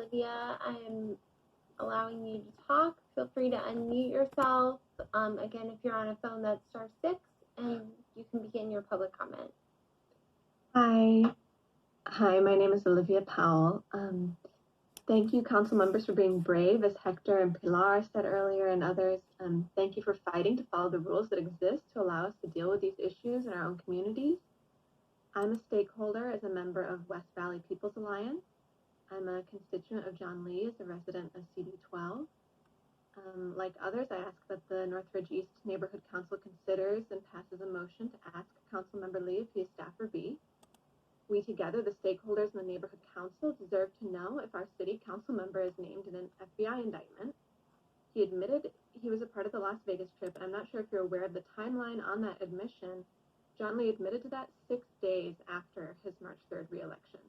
Olivia. I'm allowing you to talk. Feel free to unmute yourself. Again, if you're on a phone, that's *6, and you can begin your public comment. Hi, my name is Olivia Powell. Thank you, council members, for being brave, as Hector and Pilar said earlier, and others. Thank you for fighting to follow the rules that exist to allow us to deal with these issues in our own communities. I'm a stakeholder as a member of West Valley People's Alliance. I'm a constituent of John Lee as a resident of CD12. Like others, I ask that the Northridge East Neighborhood Council considers and passes a motion to ask Councilmember Lee if he is staff or B. We together, the stakeholders in the Neighborhood Council, deserve to know if our city council member is named in an FBI indictment. He admitted he was a part of the Las Vegas trip, and I'm not sure if you're aware of the timeline on that admission. John Lee admitted to that 6 days after his March 3rd reelection.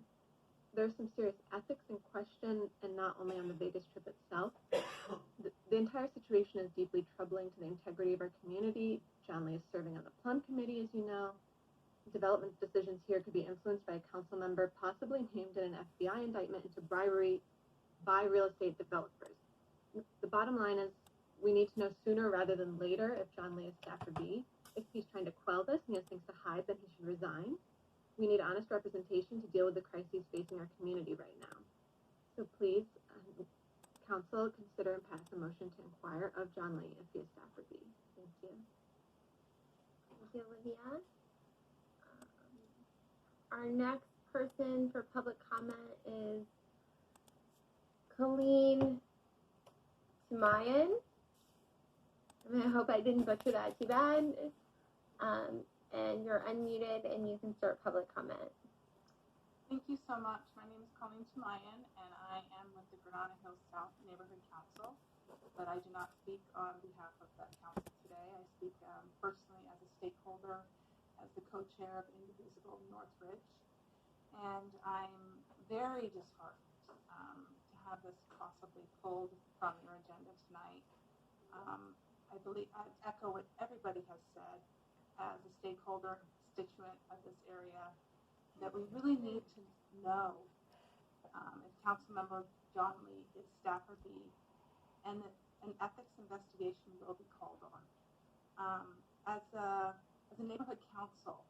There's some serious ethics in question, and not only on the Vegas trip itself. The entire situation is deeply troubling to the integrity of our community. John Lee is serving on the Plum Committee, as you know. Development decisions here could be influenced by a council member possibly named in an FBI indictment into bribery by real estate developers. The bottom line is we need to know sooner rather than later if John Lee is staff or B. If he's trying to quell this and he has things to hide, then he should resign. We need honest representation to deal with the crises facing our community right now. So please, council, consider and pass a motion to inquire of John Lee if he is staff or B. Thank you. Thank you, Olivia. Our next person for public comment is Colleen Mayan. I hope I didn't butcher that too bad. And you're unmuted and you can start public comment. Thank you so much. My name is Colleen Mayan, and I am with the Granada Hills South Neighborhood Council, but I do not speak on behalf of that council today. I speak personally as a stakeholder, as the co-chair of Indivisible Northridge, and I'm very disheartened to have this possibly pulled from your agenda tonight. I believe I echo what everybody has said as a stakeholder and constituent of this area, that we really need to know if Councilmember John Lee is staff or B, and that an ethics investigation will be called on. As a neighborhood council,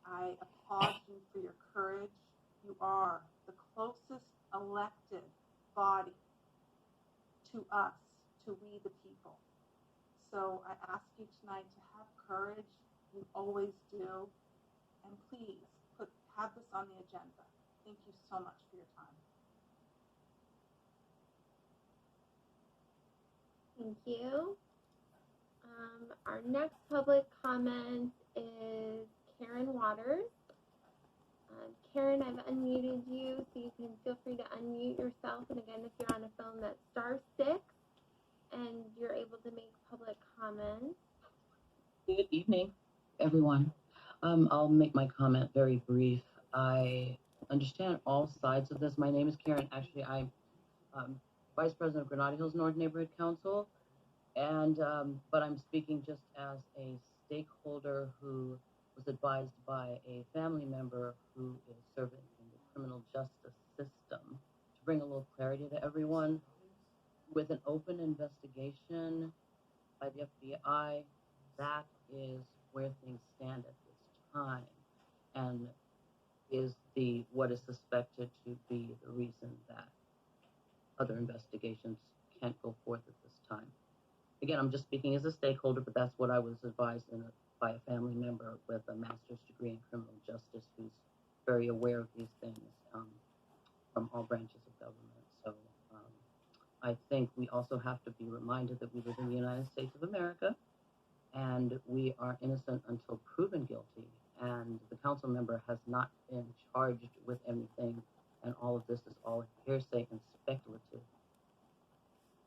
I applaud you for your courage. You are the closest elected body to us, to we the people. So I ask you tonight to have courage. You always do. And please have this on the agenda. Thank you so much for your time. Thank you. Our next public comment is Karen Waters. Karen, I've unmuted you, so you can feel free to unmute yourself. And again, if you're on a phone, that's *6, and you're able to make public comments. Good evening, everyone. I'll make my comment very brief. I understand all sides of this. My name is Karen. Actually, I'm Vice President of Granada Hills North Neighborhood Council, and but I'm speaking just as a stakeholder who was advised by a family member who is serving in the criminal justice system to bring a little clarity to everyone. With an open investigation by the FBI, that is where things stand at this time, and is what is suspected to be the reason that other investigations can't go forth at this time. Again, I'm just speaking as a stakeholder, but that's what I was advised by a family member with a master's degree in criminal justice who's very aware of these things from all branches of government. So I think we also have to be reminded that we live in the United States of America, and we are innocent until proven guilty. And the council member has not been charged with anything, and all of this is all hearsay and speculative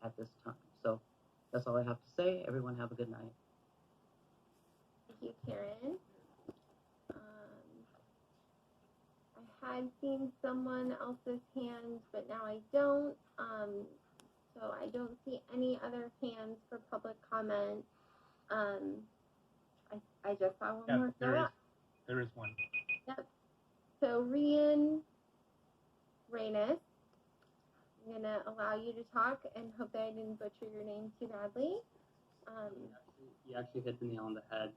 at this time. So that's all I have to say. Everyone have a good night. Thank you, Karen. I had seen someone else's hand, but now I don't. So I don't see any other hands for public comment. I just saw one more go up. There is one. Yep. So Rian Reynes, I'm going to allow you to talk and hope that I didn't butcher your name too badly. You actually hit the nail on the head.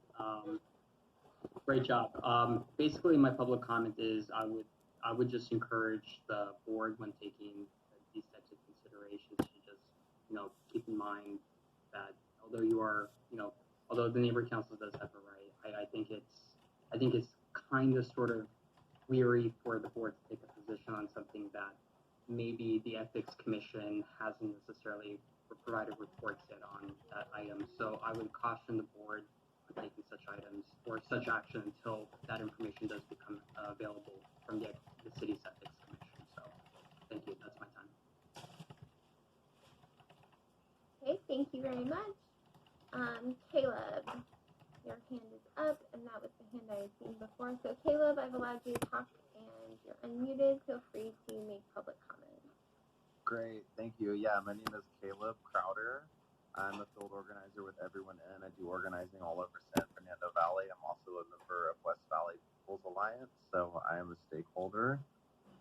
Great job. Basically, my public comment is I would just encourage the board when taking these types of considerations to just keep in mind that although although the neighborhood council does have a right, I think it's kind of sort of weary for the board to take a position on something that maybe the ethics commission hasn't necessarily provided reports yet on that item. So I would caution the board for taking such items or such action until that information does become available from the city's ethics commission. So thank you. That's my time. Okay, thank you very much. Caleb, your hand is up, and that was the hand I had seen before. So Caleb, I've allowed you to talk, and you're unmuted. Feel free to make public comment. Great, thank you. Yeah, my name is Caleb Crowder. I'm a field organizer with Everyone In. I do organizing all over San Fernando Valley. I'm also a member of West Valley People's Alliance, so I am a stakeholder.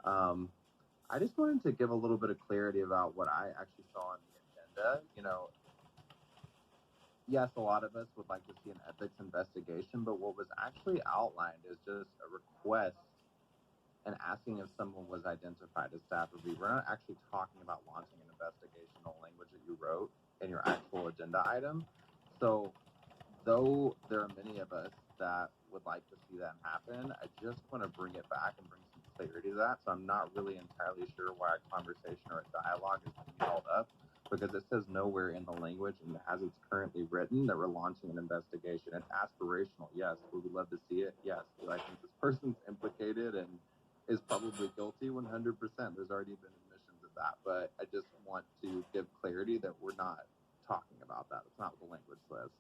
I just wanted to give a little bit of clarity about what I actually saw on the agenda. Yes, a lot of us would like to see an ethics investigation, but what was actually outlined is just a request and asking if someone was identified as staff review. We're not actually talking about launching an investigational language that you wrote in your actual agenda item. So though there are many of us that would like to see that happen, I just want to bring it back and bring some clarity to that. So I'm not really entirely sure why a conversation or a dialogue is being held up, because it says nowhere in the language and as it's currently written that we're launching an investigation. It's aspirational, yes. Would we love to see it? Yes. Do I think this person's implicated and is probably guilty? 100%. There's already been admissions of that, but I just want to give clarity that we're not talking about that. It's not what the language says.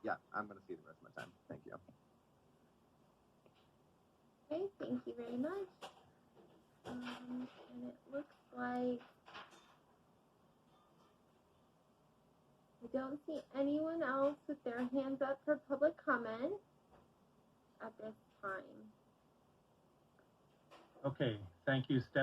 Yeah, I'm going to see the rest of my time. Thank you. Okay, thank you very much. And it looks like I don't see anyone else with their hands up for public comment at this time. Okay, thank you, Steph.